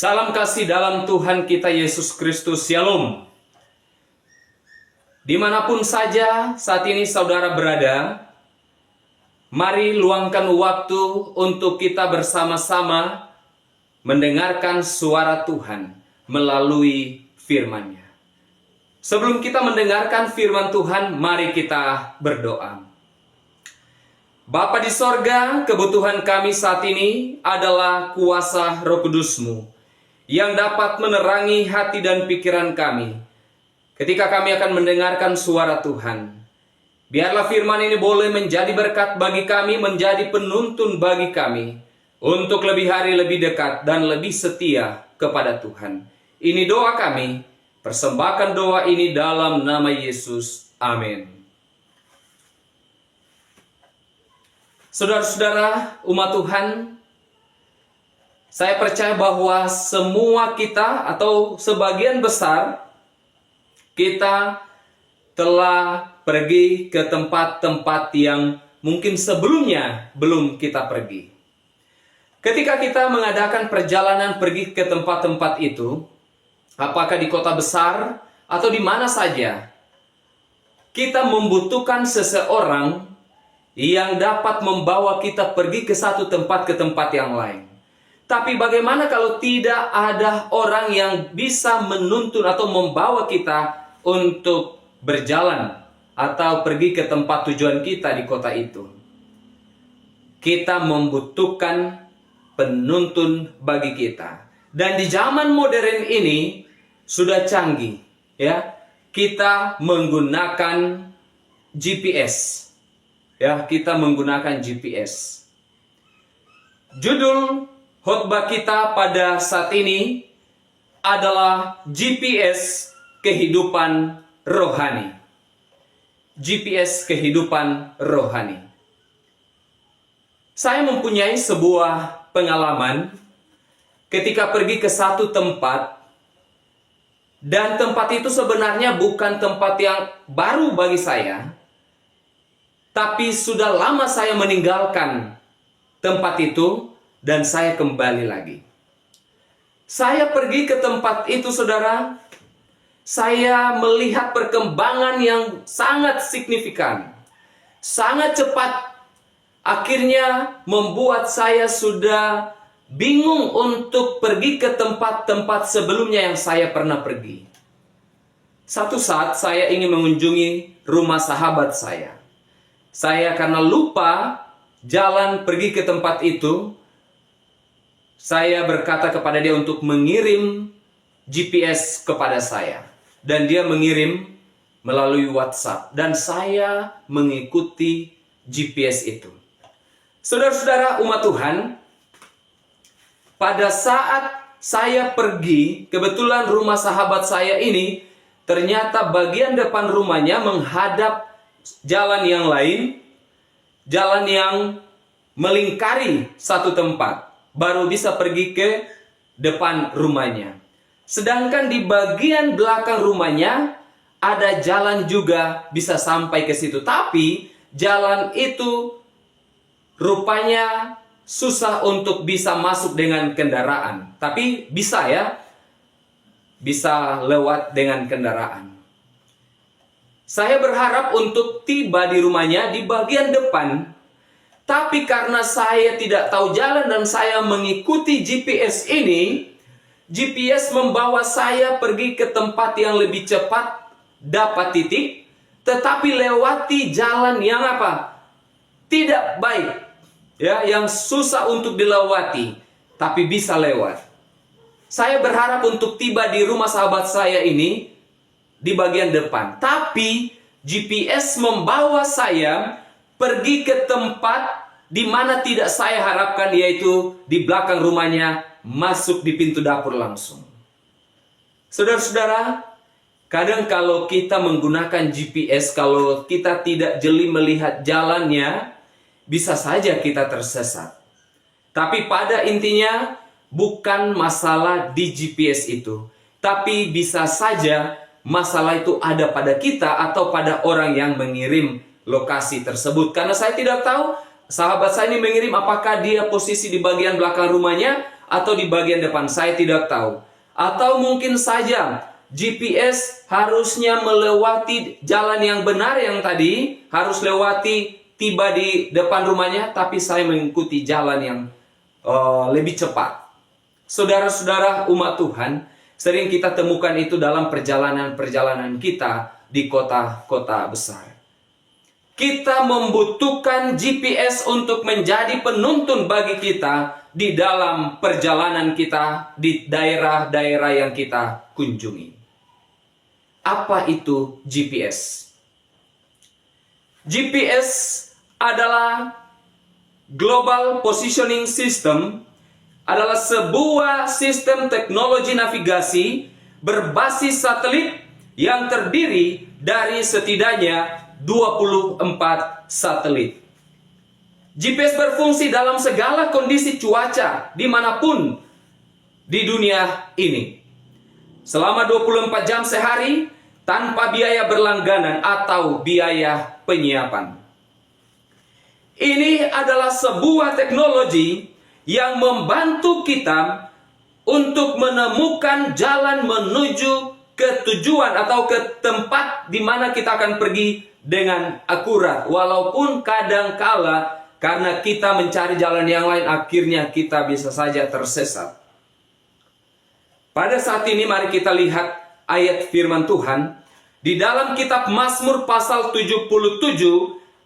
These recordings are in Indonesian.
Salam kasih dalam Tuhan kita Yesus Kristus. Shalom. Dimanapun saja saat ini saudara berada, mari luangkan waktu untuk kita bersama-sama mendengarkan suara Tuhan melalui firman-Nya. Sebelum kita mendengarkan firman Tuhan, mari kita berdoa. Bapa di sorga, kebutuhan kami saat ini adalah kuasa Roh Kudus-Mu yang dapat menerangi hati dan pikiran kami ketika kami akan mendengarkan suara Tuhan. Biarlah firman ini boleh menjadi berkat bagi kami, menjadi penuntun bagi kami untuk lebih hari lebih dekat dan lebih setia kepada Tuhan. Ini doa kami, persembahkan doa ini dalam nama Yesus. Amin. Saudara-saudara umat Tuhan, saya percaya bahwa semua kita atau sebagian besar kita telah pergi ke tempat-tempat yang mungkin sebelumnya belum kita pergi. Ketika kita mengadakan perjalanan pergi ke tempat-tempat itu, apakah di kota besar atau di mana saja, kita membutuhkan seseorang yang dapat membawa kita pergi ke satu tempat ke tempat yang lain. Tapi bagaimana kalau tidak ada orang yang bisa menuntun atau membawa kita untuk berjalan atau pergi ke tempat tujuan kita di kota itu? Kita membutuhkan penuntun bagi kita. Dan di zaman modern ini sudah canggih, ya. Kita menggunakan GPS. Ya, kita menggunakan GPS. Judul khotbah kita pada saat ini adalah GPS kehidupan rohani. GPS kehidupan rohani. Saya mempunyai sebuah pengalaman ketika pergi ke satu tempat, dan tempat itu sebenarnya bukan tempat yang baru bagi saya, tapi sudah lama saya meninggalkan tempat itu dan saya kembali lagi. Saya pergi ke tempat itu, saudara. Saya melihat perkembangan yang sangat signifikan, sangat cepat. Akhirnya membuat saya sudah bingung untuk pergi ke tempat-tempat sebelumnya yang saya pernah pergi. Satu saat saya ingin mengunjungi rumah sahabat saya. Saya karena lupa jalan pergi ke tempat itu, saya berkata kepada dia untuk mengirim GPS kepada saya. Dan dia mengirim melalui WhatsApp. Dan saya mengikuti GPS itu. Saudara-saudara umat Tuhan, pada saat saya pergi, kebetulan rumah sahabat saya ini, ternyata bagian depan rumahnya menghadap jalan yang lain, jalan yang melingkari satu tempat, baru bisa pergi ke depan rumahnya. Sedangkan di bagian belakang rumahnya ada jalan juga bisa sampai ke situ. Tapi jalan itu rupanya susah untuk bisa masuk dengan kendaraan. Tapi bisa, ya, bisa lewat dengan kendaraan. Saya berharap untuk tiba di rumahnya di bagian depan. Tapi karena saya tidak tahu jalan dan saya mengikuti GPS ini, GPS membawa saya pergi ke tempat yang lebih cepat, dapat titik, tetapi lewati jalan yang apa? Tidak baik, ya, yang susah untuk dilewati, tapi bisa lewat. Saya berharap untuk tiba di rumah sahabat saya ini di bagian depan, tapi GPS membawa saya pergi ke tempat di mana tidak saya harapkan, yaitu di belakang rumahnya, masuk di pintu dapur langsung. Saudara-saudara, kadang kalau kita menggunakan GPS, kalau kita tidak jeli melihat jalannya, bisa saja kita tersesat. Tapi pada intinya, bukan masalah di GPS itu, tapi bisa saja masalah itu ada pada kita atau pada orang yang mengirim lokasi tersebut. Karena saya tidak tahu sahabat saya ini mengirim apakah dia posisi di bagian belakang rumahnya atau di bagian depan, saya tidak tahu. Atau mungkin saja GPS harusnya melewati jalan yang benar yang tadi, harus lewati tiba di depan rumahnya, tapi saya mengikuti jalan yang lebih cepat. Saudara-saudara umat Tuhan, sering kita temukan itu dalam perjalanan-perjalanan kita di kota-kota besar. Kita membutuhkan GPS untuk menjadi penuntun bagi kita di dalam perjalanan kita di daerah-daerah yang kita kunjungi. Apa itu GPS? GPS adalah Global Positioning System, adalah sebuah sistem teknologi navigasi berbasis satelit yang terdiri dari setidaknya 24 satelit. GPS berfungsi dalam segala kondisi cuaca dimanapun di dunia ini. Selama 24 jam sehari tanpa biaya berlangganan atau biaya penyiapan. Ini adalah sebuah teknologi yang membantu kita untuk menemukan jalan menuju ke tujuan atau ke tempat di mana kita akan pergi dengan akurat. Walaupun kadangkala karena kita mencari jalan yang lain, akhirnya kita bisa saja tersesat. Pada saat ini mari kita lihat ayat firman Tuhan di dalam kitab Mazmur pasal 77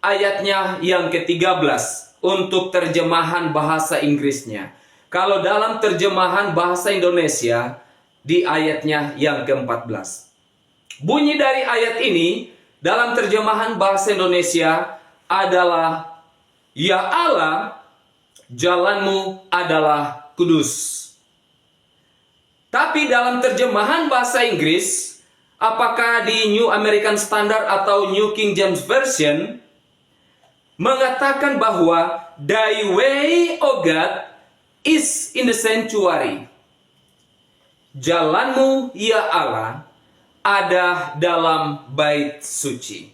ayatnya yang ke-13 untuk terjemahan bahasa Inggrisnya. Kalau dalam terjemahan bahasa Indonesia di ayatnya yang ke-14. Bunyi dari ayat ini dalam terjemahan bahasa Indonesia adalah, Ya Allah, jalanmu adalah kudus. Tapi dalam terjemahan bahasa Inggris, apakah di New American Standard atau New King James Version, mengatakan bahwa Thy way, O God, is in the sanctuary. Jalanmu, ya Allah, ada dalam bait suci.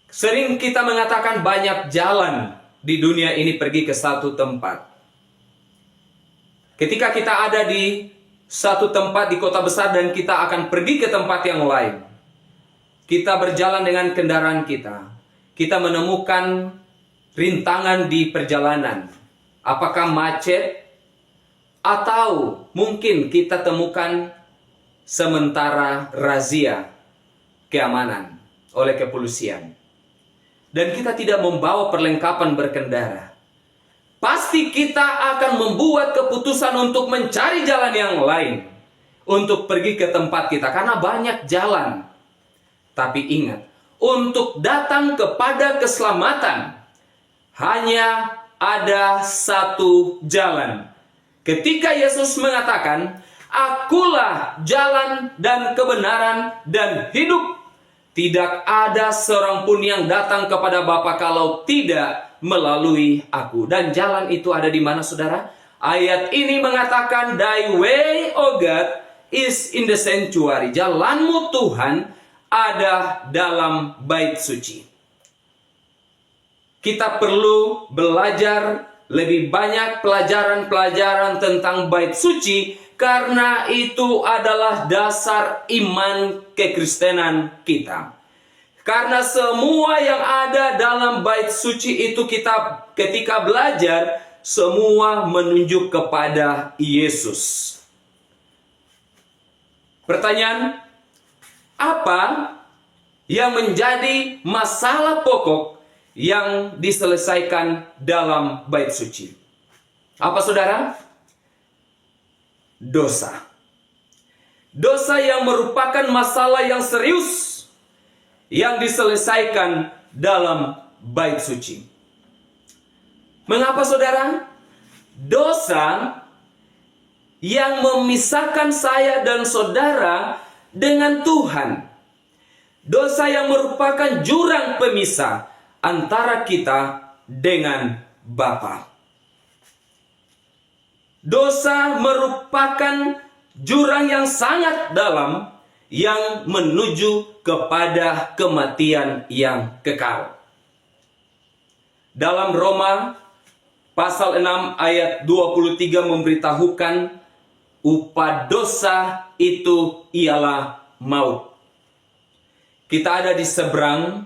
Sering kita mengatakan banyak jalan di dunia ini pergi ke satu tempat. Ketika kita ada di satu tempat di kota besar dan kita akan pergi ke tempat yang lain, kita berjalan dengan kendaraan kita. Kita menemukan rintangan di perjalanan. Apakah macet? Atau mungkin kita temukan sementara razia keamanan oleh kepolisian. Dan kita tidak membawa perlengkapan berkendara. Pasti kita akan membuat keputusan untuk mencari jalan yang lain. Untuk pergi ke tempat kita. Karena banyak jalan. Tapi ingat, untuk datang kepada keselamatan, hanya ada satu jalan. Ketika Yesus mengatakan, Akulah jalan dan kebenaran dan hidup. Tidak ada seorang pun yang datang kepada Bapa kalau tidak melalui aku. Dan jalan itu ada di mana, saudara? Ayat ini mengatakan, Thy way, O God, is in the sanctuary. Jalanmu, Tuhan, ada dalam bait suci. Kita perlu belajar lebih banyak pelajaran-pelajaran tentang bait suci, karena itu adalah dasar iman kekristenan kita. Karena semua yang ada dalam bait suci itu kita ketika belajar, semua menunjuk kepada Yesus. Pertanyaan, apa yang menjadi masalah pokok yang diselesaikan dalam bait suci? Apa, saudara? Dosa. Dosa yang merupakan masalah yang serius yang diselesaikan dalam bait suci. Mengapa, saudara? Dosa yang memisahkan saya dan saudara dengan Tuhan. Dosa yang merupakan jurang pemisah antara kita dengan Bapa. Dosa merupakan jurang yang sangat dalam yang menuju kepada kematian yang kekal. Dalam Roma pasal 6 ayat 23 memberitahukan upah dosa itu ialah maut. Kita ada di seberang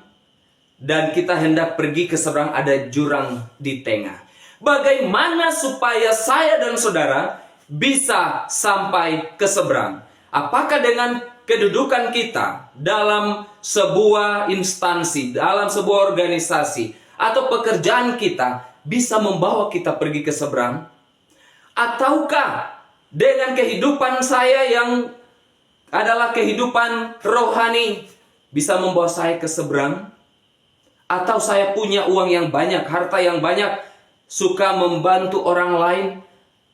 dan kita hendak pergi ke seberang, ada jurang di tengah. Bagaimana supaya saya dan saudara bisa sampai ke seberang? Apakah dengan kedudukan kita dalam sebuah instansi, dalam sebuah organisasi, atau pekerjaan kita bisa membawa kita pergi ke seberang? Ataukah dengan kehidupan saya yang adalah kehidupan rohani bisa membawa saya ke seberang? Atau saya punya uang yang banyak, harta yang banyak, suka membantu orang lain,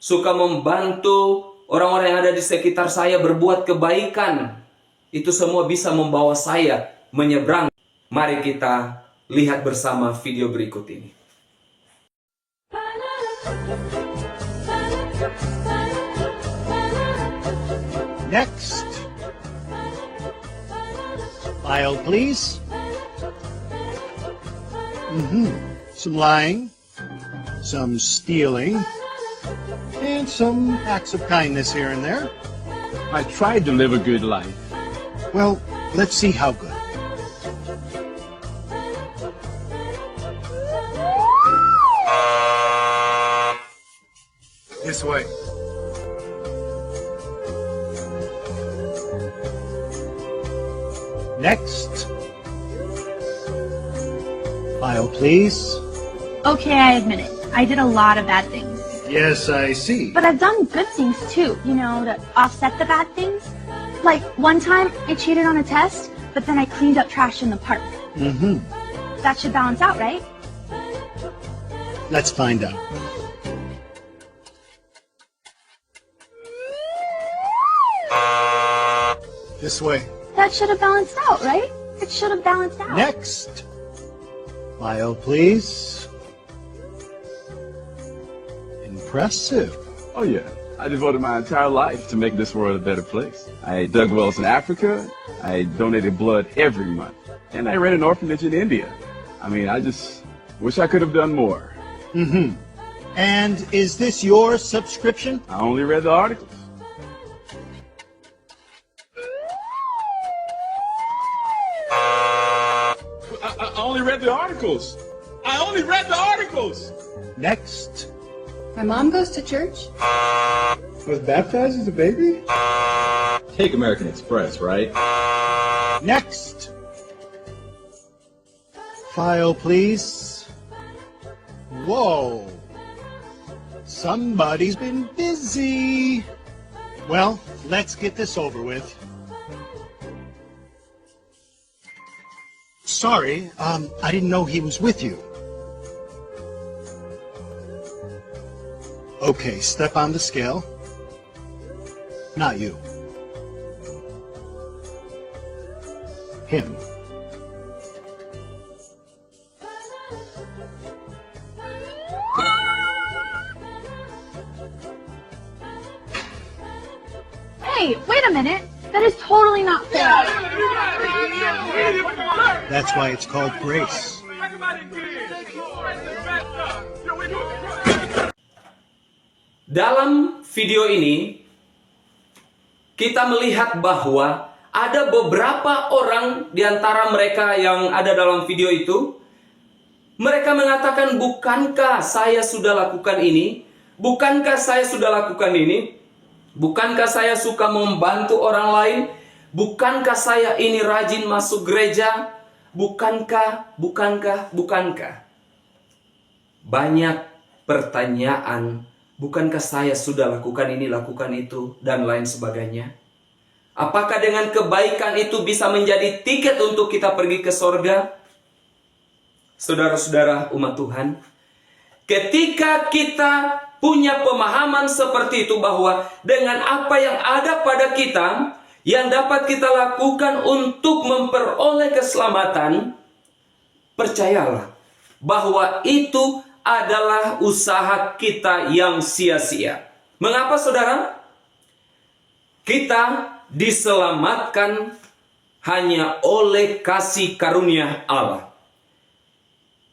suka membantu orang-orang yang ada di sekitar saya berbuat kebaikan. Itu semua bisa membawa saya menyeberang. Mari kita lihat bersama video berikut ini. Next. File, please. Some lying, some stealing, and some acts of kindness here and there. I tried to live a good life. Well, let's see how good. This way. Next. File, please. Okay, I admit it. I did a lot of bad things. Yes, I see. But I've done good things too, you know, to offset the bad things. Like, one time I cheated on a test, but then I cleaned up trash in the park. That should balance out, right? Let's find out. This way. That should have balanced out, right? It should have balanced out. Next. File, please. Impressive. Oh yeah, I devoted my entire life to make this world a better place. I dug wells in Africa, I donated blood every month, and I ran an orphanage in India. I mean, I just wish I could have done more. And is this your subscription? I only read the articles. I only read the articles. I only read the articles. Next. My mom goes to church. Was baptized as a baby? Take American Express, right? Next. File, please. Whoa. Somebody's been busy. Well, let's get this over with. Sorry, I didn't know he was with you. Okay, step on the scale. Not you. Him. Hey, wait a minute. That is totally not fair. That's why it's called grace. Dalam video ini, kita melihat bahwa ada beberapa orang di antara mereka yang ada dalam video itu. Mereka mengatakan, bukankah saya sudah lakukan ini? Bukankah saya sudah lakukan ini? Bukankah saya suka membantu orang lain? Bukankah saya ini rajin masuk gereja? Bukankah? Banyak pertanyaan. Bukankah saya sudah lakukan ini, lakukan itu, dan lain sebagainya? Apakah dengan kebaikan itu bisa menjadi tiket untuk kita pergi ke sorga? Saudara-saudara umat Tuhan, ketika kita punya pemahaman seperti itu, bahwa dengan apa yang ada pada kita, yang dapat kita lakukan untuk memperoleh keselamatan, percayalah bahwa itu adalah usaha kita yang sia-sia. Mengapa, saudara? Kita diselamatkan hanya oleh kasih karunia Allah.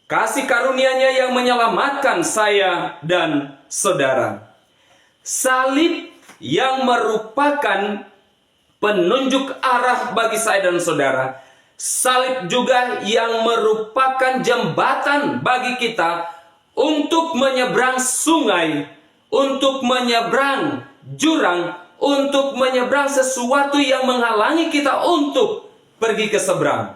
Kasih karunia-Nya yang menyelamatkan saya dan saudara. Salib yang merupakan penunjuk arah bagi saya dan saudara. Salib juga yang merupakan jembatan bagi kita untuk menyeberang sungai, untuk menyeberang jurang, untuk menyeberang sesuatu yang menghalangi kita untuk pergi ke seberang.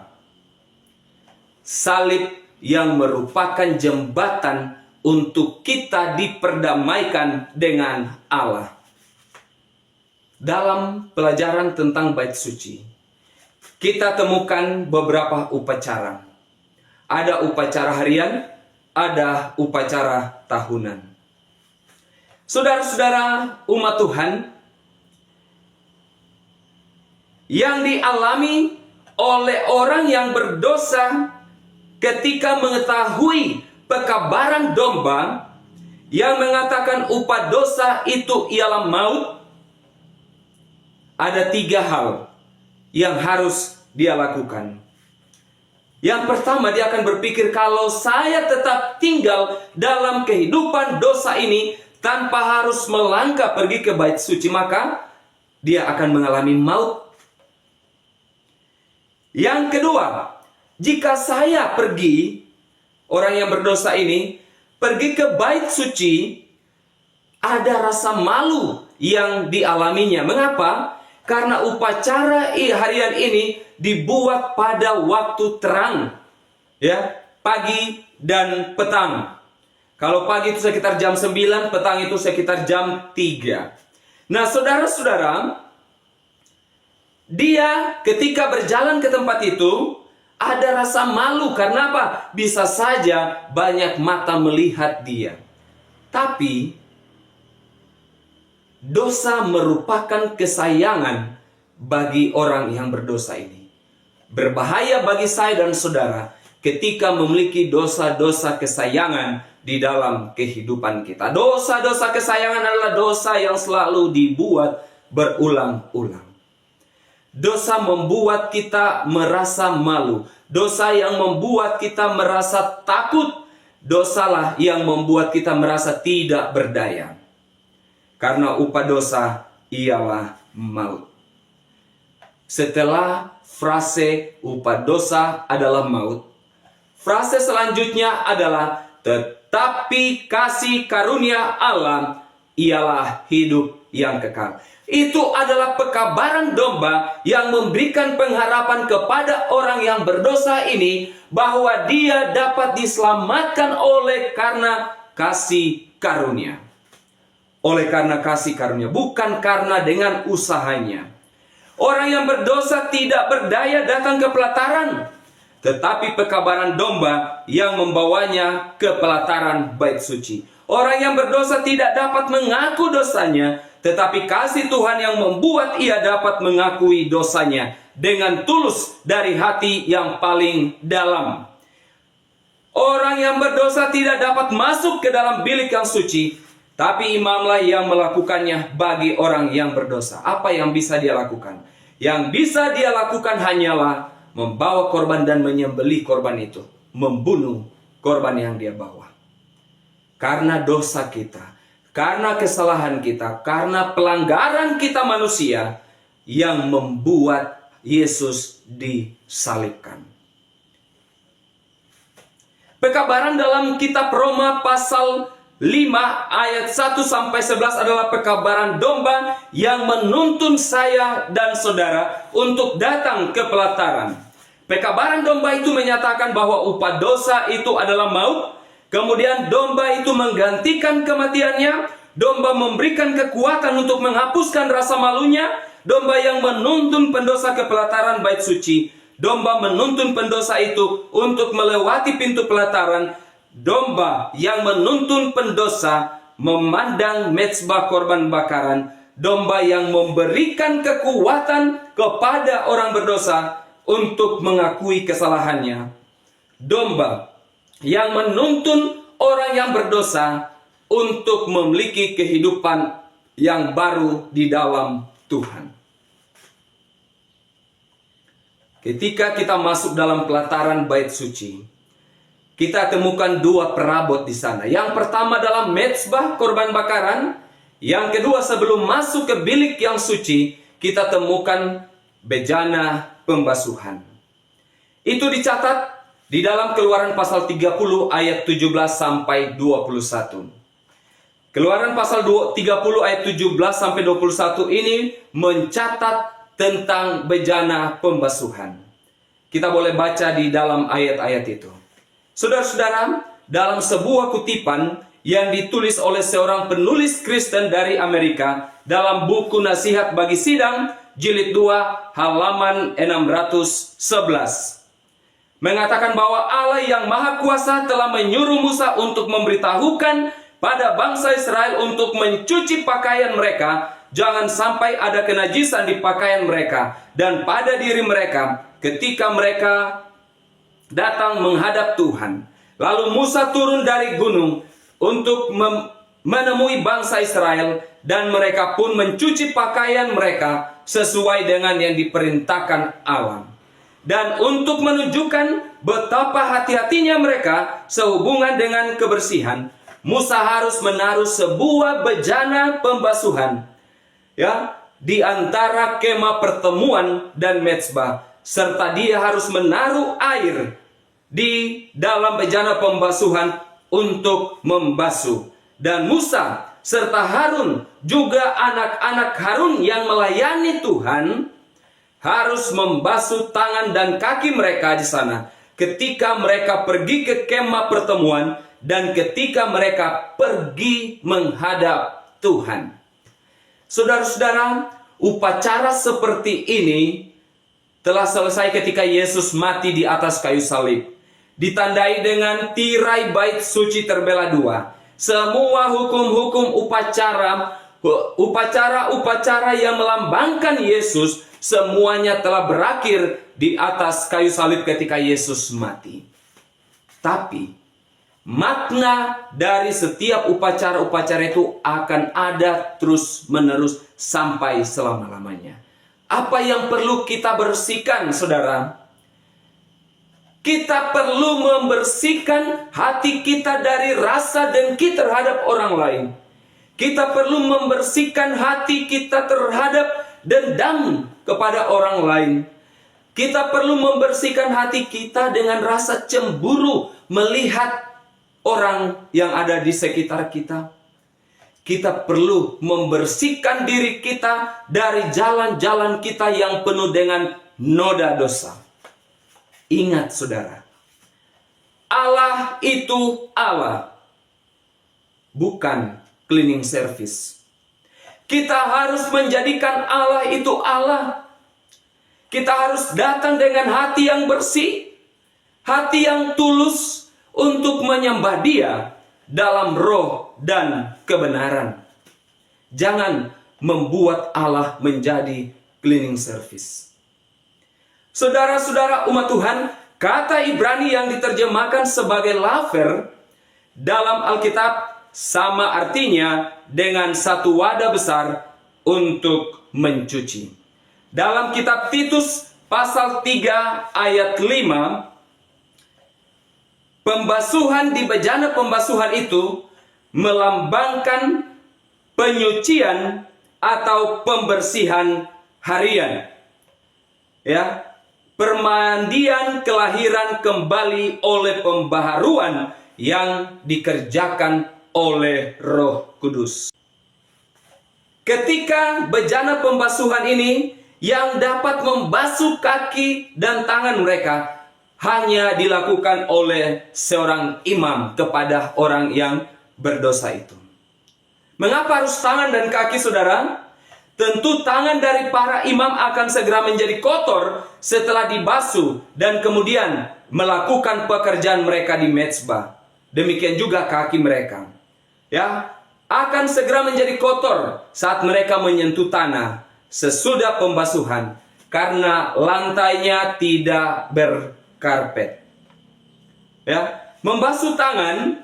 Salib yang merupakan jembatan untuk kita diperdamaikan dengan Allah. Dalam pelajaran tentang bait suci, kita temukan beberapa upacara. Ada upacara harian, ada upacara tahunan. Saudara-saudara umat Tuhan, yang dialami oleh orang yang berdosa ketika mengetahui pekabaran domba yang mengatakan upah dosa itu ialah maut, ada 3 hal yang harus dia lakukan. Yang pertama, dia akan berpikir, kalau saya tetap tinggal dalam kehidupan dosa ini tanpa harus melangkah pergi ke bait suci, maka dia akan mengalami maut. Yang kedua, jika saya pergi, orang yang berdosa ini pergi ke bait suci, ada rasa malu yang dialaminya. Mengapa? Karena upacara harian ini dibuat pada waktu terang, ya, pagi dan petang. Kalau pagi itu sekitar jam 9, petang itu sekitar jam 3. Nah, saudara-saudara, dia ketika berjalan ke tempat itu ada rasa malu. Karena apa? Bisa saja banyak mata melihat dia. Tapi dosa merupakan kesayangan bagi orang yang berdosa ini. Berbahaya bagi saya dan saudara ketika memiliki dosa-dosa kesayangan di dalam kehidupan kita. Dosa-dosa kesayangan adalah dosa yang selalu dibuat berulang-ulang. Dosa membuat kita merasa malu. Dosa yang membuat kita merasa takut. Dosalah yang membuat kita merasa tidak berdaya. Karena upah dosa ialah maut. Setelah frase upah dosa adalah maut, frase selanjutnya adalah tetapi kasih karunia Allah ialah hidup yang kekal. Itu adalah pekabaran domba yang memberikan pengharapan kepada orang yang berdosa ini bahwa dia dapat diselamatkan oleh karena kasih karunia. Oleh karena kasih karunia, bukan karena dengan usahanya. Orang yang berdosa tidak berdaya datang ke pelataran, tetapi pekabaran domba yang membawanya ke pelataran bait suci. Orang yang berdosa tidak dapat mengaku dosanya, tetapi kasih Tuhan yang membuat ia dapat mengakui dosanya dengan tulus dari hati yang paling dalam. Orang yang berdosa tidak dapat masuk ke dalam bilik yang suci, tapi imamlah yang melakukannya bagi orang yang berdosa. Apa yang bisa dia lakukan? Yang bisa dia lakukan hanyalah membawa korban dan menyembelih korban itu. Membunuh korban yang dia bawa. Karena dosa kita, karena kesalahan kita, karena pelanggaran kita manusia yang membuat Yesus disalibkan. Pekabaran dalam kitab Roma pasal 5 ayat 1-11 adalah pekabaran domba yang menuntun saya dan saudara untuk datang ke pelataran. Pekabaran domba itu menyatakan bahwa upah dosa itu adalah maut. Kemudian domba itu menggantikan kematiannya. Domba memberikan kekuatan untuk menghapuskan rasa malunya. Domba yang menuntun pendosa ke pelataran bait suci. Domba menuntun pendosa itu untuk melewati pintu pelataran. Domba yang menuntun pendosa memandang mezbah korban bakaran. Domba yang memberikan kekuatan kepada orang berdosa untuk mengakui kesalahannya. Domba yang menuntun orang yang berdosa untuk memiliki kehidupan yang baru di dalam Tuhan. Ketika kita masuk dalam pelataran bait suci, kita temukan dua perabot di sana. Yang pertama adalah mezbah korban bakaran. Yang kedua, sebelum masuk ke bilik yang suci, kita temukan bejana pembasuhan. Itu dicatat di dalam Keluaran pasal 30 ayat 17 sampai 21. Keluaran pasal 30 ayat 17 sampai 21 ini mencatat tentang bejana pembasuhan. Kita boleh baca di dalam ayat-ayat itu. Saudara-saudara, dalam sebuah kutipan yang ditulis oleh seorang penulis Kristen dari Amerika dalam buku Nasihat Bagi Sidang, jilid 2, halaman 611. Mengatakan bahwa Allah yang Maha Kuasa telah menyuruh Musa untuk memberitahukan pada bangsa Israel untuk mencuci pakaian mereka, jangan sampai ada kenajisan di pakaian mereka dan pada diri mereka ketika mereka datang menghadap Tuhan. Lalu Musa turun dari gunung untuk menemui bangsa Israel, dan mereka pun mencuci pakaian mereka sesuai dengan yang diperintahkan Allah. Dan untuk menunjukkan betapa hati-hatinya mereka sehubungan dengan kebersihan, Musa harus menaruh sebuah bejana pembasuhan, ya, di antara kemah pertemuan dan mezbah, serta dia harus menaruh air di dalam bejana pembasuhan untuk membasuh. Dan Musa serta Harun, juga anak-anak Harun yang melayani Tuhan, harus membasuh tangan dan kaki mereka di sana ketika mereka pergi ke kemah pertemuan dan ketika mereka pergi menghadap Tuhan. Saudara-saudara, upacara seperti ini telah selesai ketika Yesus mati di atas kayu salib, ditandai dengan tirai bait suci terbelah dua. Semua hukum-hukum upacara yang melambangkan Yesus, semuanya telah berakhir di atas kayu salib ketika Yesus mati. Tapi makna dari setiap upacara-upacara itu akan ada terus-menerus sampai selama-lamanya. Apa yang perlu kita bersihkan, saudara? Kita perlu membersihkan hati kita dari rasa dengki terhadap orang lain. Kita perlu membersihkan hati kita terhadap dendam kepada orang lain. Kita perlu membersihkan hati kita dengan rasa cemburu melihat orang yang ada di sekitar kita. Kita perlu membersihkan diri kita dari jalan-jalan kita yang penuh dengan noda dosa. Ingat, saudara, Allah itu Allah, bukan cleaning service. Kita harus menjadikan Allah itu Allah. Kita harus datang dengan hati yang bersih, hati yang tulus untuk menyembah Dia dalam roh dan kebenaran. Jangan membuat Allah menjadi cleaning service. Saudara-saudara umat Tuhan, kata Ibrani yang diterjemahkan sebagai laver dalam Alkitab sama artinya dengan satu wadah besar untuk mencuci. Dalam kitab Titus pasal 3 ayat 5, pembasuhan di bejana pembasuhan itu melambangkan penyucian atau pembersihan harian. Ya, permandian kelahiran kembali oleh pembaharuan yang dikerjakan oleh Roh Kudus. Ketika bejana pembasuhan ini yang dapat membasuh kaki dan tangan mereka hanya dilakukan oleh seorang imam kepada orang yang berdosa itu. Mengapa harus tangan dan kaki, saudara? Tentu tangan dari para imam akan segera menjadi kotor setelah dibasuh dan kemudian melakukan pekerjaan mereka di mezbah. Demikian juga kaki mereka, ya, akan segera menjadi kotor saat mereka menyentuh tanah sesudah pembasuhan karena lantainya tidak berkarpet. Ya, membasuh tangan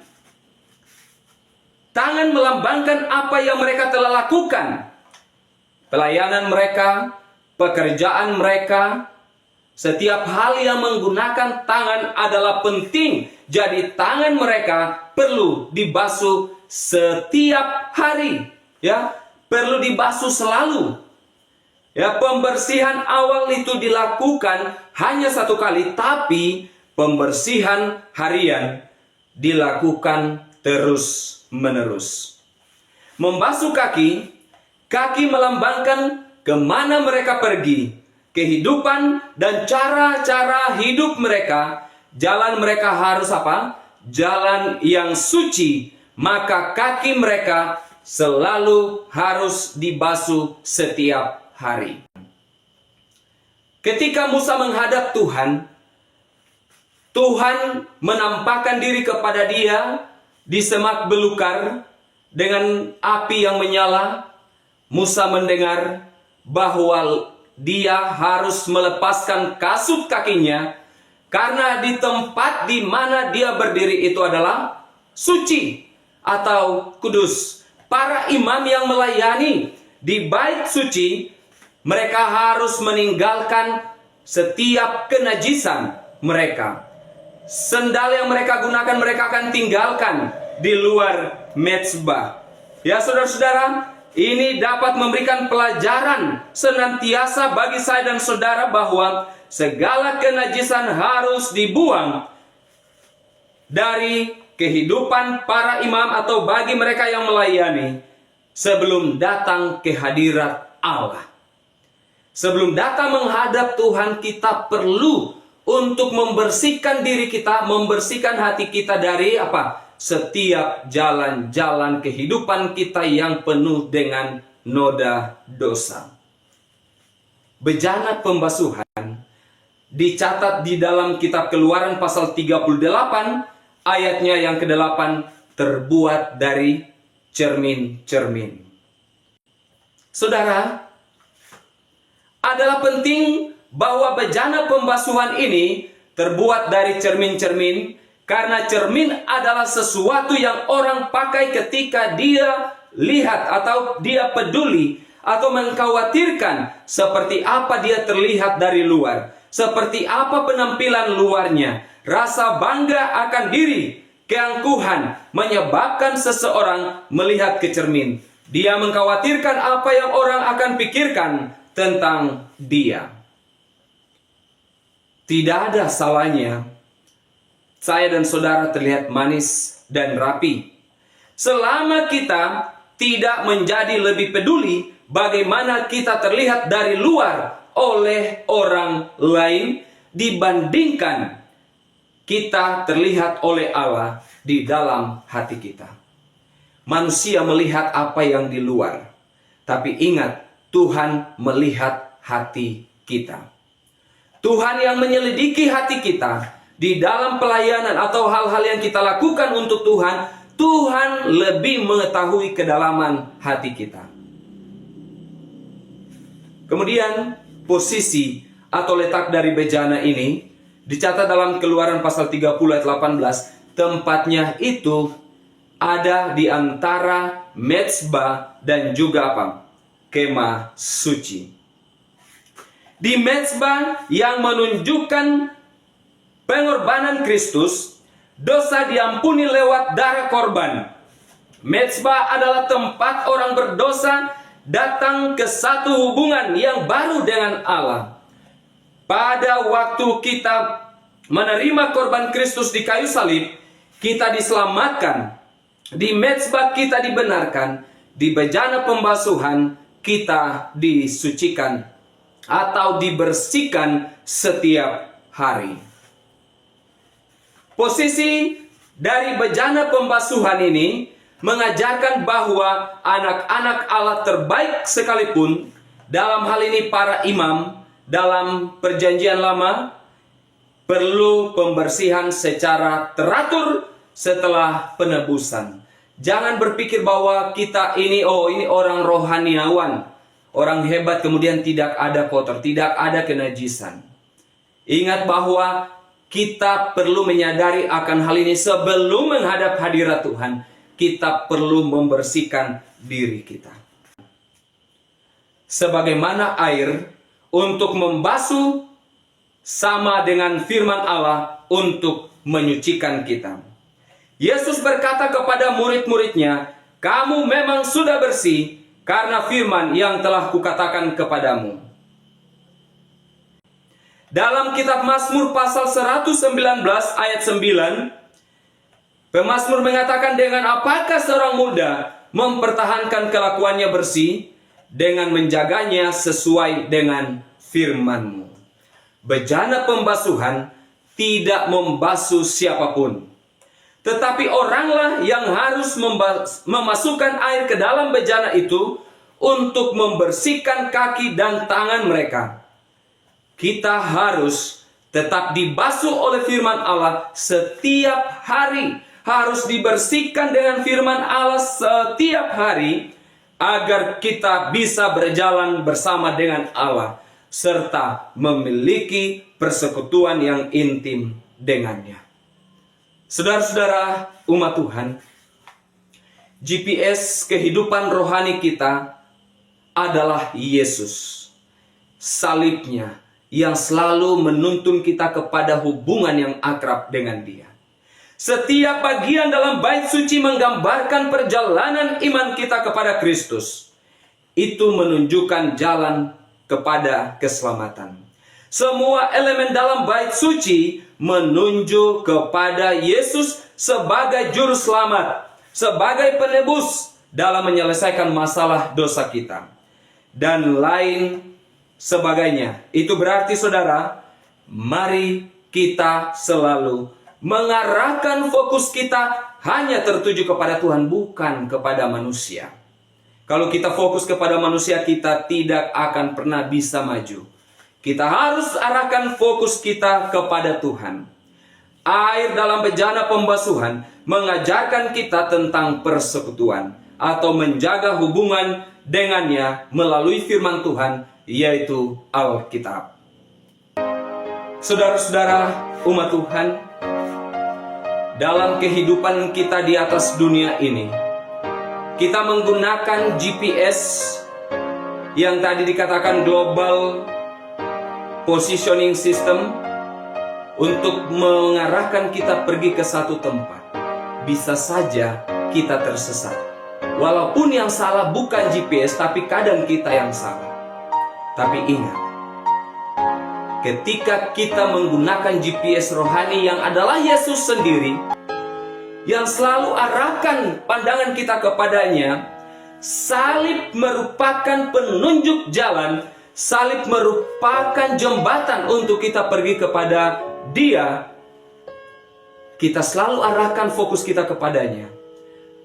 melambangkan apa yang mereka telah lakukan. Pelayanan mereka, pekerjaan mereka, Setiap hal yang menggunakan tangan adalah penting. Jadi tangan mereka perlu dibasuh setiap hari. Ya, perlu dibasuh selalu. Ya, pembersihan awal itu dilakukan hanya satu kali, tapi pembersihan harian dilakukan terus-menerus. Membasuh kaki, kaki melambangkan kemana mereka pergi, kehidupan dan cara-cara hidup mereka. Jalan mereka harus apa? Jalan yang suci. Maka kaki mereka selalu harus dibasuh setiap hari. Ketika Musa menghadap Tuhan, Tuhan menampakkan diri kepada dia di semak belukar dengan api yang menyala. Musa mendengar bahwa dia harus melepaskan kasut kakinya karena di tempat di mana dia berdiri itu adalah suci atau kudus. Para imam yang melayani di bait suci, mereka harus meninggalkan setiap kenajisan mereka. Sendal yang mereka gunakan mereka akan tinggalkan di luar mezbah. Ya saudara-saudara, ini dapat memberikan pelajaran senantiasa bagi saya dan saudara bahwa segala kenajisan harus dibuang dari kehidupan para imam atau bagi mereka yang melayani sebelum datang ke hadirat Allah. Sebelum datang menghadap Tuhan, kita perlu untuk membersihkan diri kita, membersihkan hati kita dari apa? Setiap jalan-jalan kehidupan kita yang penuh dengan noda dosa. Bejana pembasuhan dicatat di dalam kitab Keluaran pasal 38 ayatnya yang ke-8, terbuat dari cermin-cermin. Saudara, adalah penting bahwa bejana pembasuhan ini terbuat dari cermin-cermin, karena cermin adalah sesuatu yang orang pakai ketika dia lihat atau dia peduli atau mengkhawatirkan seperti apa dia terlihat dari luar, seperti apa penampilan luarnya. Rasa bangga akan diri, keangkuhan menyebabkan seseorang melihat ke cermin. Dia mengkhawatirkan apa yang orang akan pikirkan tentang dia. Tidak ada salahnya saya dan saudara terlihat manis dan rapi, selama kita tidak menjadi lebih peduli bagaimana kita terlihat dari luar oleh orang lain dibandingkan kita terlihat oleh Allah di dalam hati kita. Manusia melihat apa yang di luar, tapi ingat, Tuhan melihat hati kita. Tuhan yang menyelidiki hati kita di dalam pelayanan atau hal-hal yang kita lakukan untuk Tuhan, Tuhan lebih mengetahui kedalaman hati kita. Kemudian posisi atau letak dari bejana ini dicatat dalam Keluaran pasal 30 ayat 18. Tempatnya itu ada di antara mezbah dan juga apa? Kemah suci. Di mezbah yang menunjukkan pengorbanan Kristus, dosa diampuni lewat darah korban. Mezbah adalah tempat orang berdosa datang ke satu hubungan yang baru dengan Allah. Pada waktu kita menerima korban Kristus di kayu salib, kita diselamatkan. Di mezbah kita dibenarkan. Di bejana pembasuhan kita disucikan atau dibersihkan setiap hari. Posisi dari bejana pembasuhan ini mengajarkan bahwa anak-anak Allah terbaik sekalipun, dalam hal ini para imam dalam perjanjian lama, perlu pembersihan secara teratur setelah penebusan. Jangan berpikir bahwa kita ini orang rohaniawan, orang hebat, kemudian tidak ada kotor, tidak ada kenajisan. Ingat bahwa kita perlu menyadari akan hal ini sebelum menghadap hadirat Tuhan. Kita perlu membersihkan diri kita. Sebagaimana air untuk membasuh sama dengan firman Allah untuk menyucikan kita. Yesus berkata kepada murid-muridnya, "Kamu memang sudah bersih karena firman yang telah kukatakan kepadamu." Dalam kitab Mazmur pasal 119 ayat 9, pemazmur mengatakan, "Dengan apakah seorang muda mempertahankan kelakuannya bersih? Dengan menjaganya sesuai dengan firman-Mu." Bejana pembasuhan tidak membasuh siapapun, tetapi oranglah yang harus memasukkan air ke dalam bejana itu untuk membersihkan kaki dan tangan mereka. Kita harus tetap dibasuh oleh firman Allah setiap hari. Harus dibersihkan dengan firman Allah setiap hari, agar kita bisa berjalan bersama dengan Allah, serta memiliki persekutuan yang intim dengannya. Saudara-saudara umat Tuhan, GPS kehidupan rohani kita adalah Yesus. Salibnya yang selalu menuntun kita kepada hubungan yang akrab dengan Dia. Setiap bagian dalam bait suci menggambarkan perjalanan iman kita kepada Kristus. Itu menunjukkan jalan kepada keselamatan. Semua elemen dalam bait suci menunjuk kepada Yesus sebagai juru selamat, sebagai penebus dalam menyelesaikan masalah dosa kita, dan lain sebagainya. Itu berarti, saudara, mari kita selalu mengarahkan fokus kita hanya tertuju kepada Tuhan, bukan kepada manusia. Kalau kita fokus kepada manusia, kita tidak akan pernah bisa maju. Kita harus arahkan fokus kita kepada Tuhan. Air dalam bejana pembasuhan mengajarkan kita tentang persekutuan atau menjaga hubungan dengannya melalui firman Tuhan, yaitu Alkitab. Saudara-saudara umat Tuhan, dalam kehidupan kita di atas dunia ini, kita menggunakan GPS yang tadi dikatakan Global Positioning System untuk mengarahkan kita pergi ke satu tempat. Bisa saja kita tersesat. Walaupun yang salah bukan GPS, tapi kadang kita yang salah. Tapi ingat, ketika kita menggunakan GPS rohani yang adalah Yesus sendiri, yang selalu arahkan pandangan kita kepadanya, salib merupakan penunjuk jalan, salib merupakan jembatan untuk kita pergi kepada Dia. Kita selalu arahkan fokus kita kepadanya,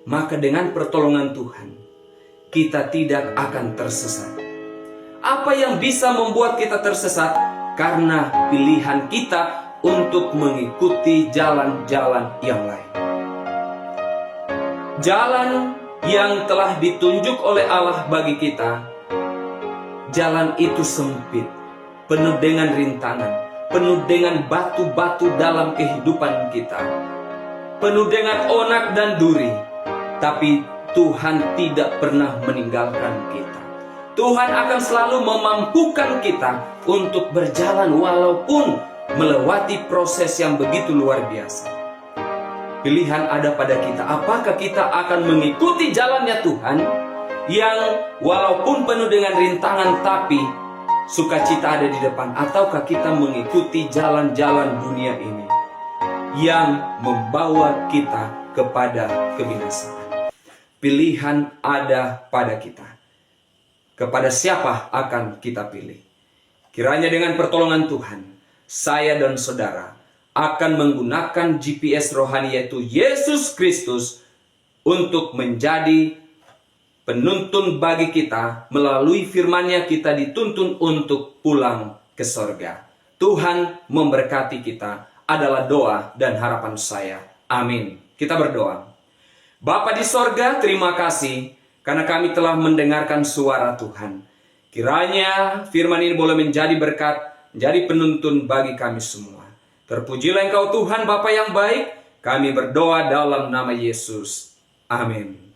maka dengan pertolongan Tuhan, kita tidak akan tersesat. Apa yang bisa membuat kita tersesat? Karena pilihan kita untuk mengikuti jalan-jalan yang lain. Jalan yang telah ditunjuk oleh Allah bagi kita, jalan itu sempit, penuh dengan rintangan, penuh dengan batu-batu dalam kehidupan kita, penuh dengan onak dan duri. Tapi Tuhan tidak pernah meninggalkan kita. Tuhan akan selalu memampukan kita untuk berjalan walaupun melewati proses yang begitu luar biasa. Pilihan ada pada kita. Apakah kita akan mengikuti jalannya Tuhan yang walaupun penuh dengan rintangan tapi sukacita ada di depan, ataukah kita mengikuti jalan-jalan dunia ini yang membawa kita kepada kebinasaan? Pilihan ada pada kita. Kepada siapa akan kita pilih? Kiranya dengan pertolongan Tuhan, saya dan saudara akan menggunakan GPS rohani, yaitu Yesus Kristus, untuk menjadi penuntun bagi kita. Melalui firman-Nya kita dituntun untuk pulang ke sorga. Tuhan memberkati kita adalah doa dan harapan saya. Amin. Kita berdoa. Bapa di sorga, terima kasih karena kami telah mendengarkan suara Tuhan. Kiranya firman ini boleh menjadi berkat, menjadi penuntun bagi kami semua. Terpujilah Engkau Tuhan Bapa yang baik. Kami berdoa dalam nama Yesus. Amin.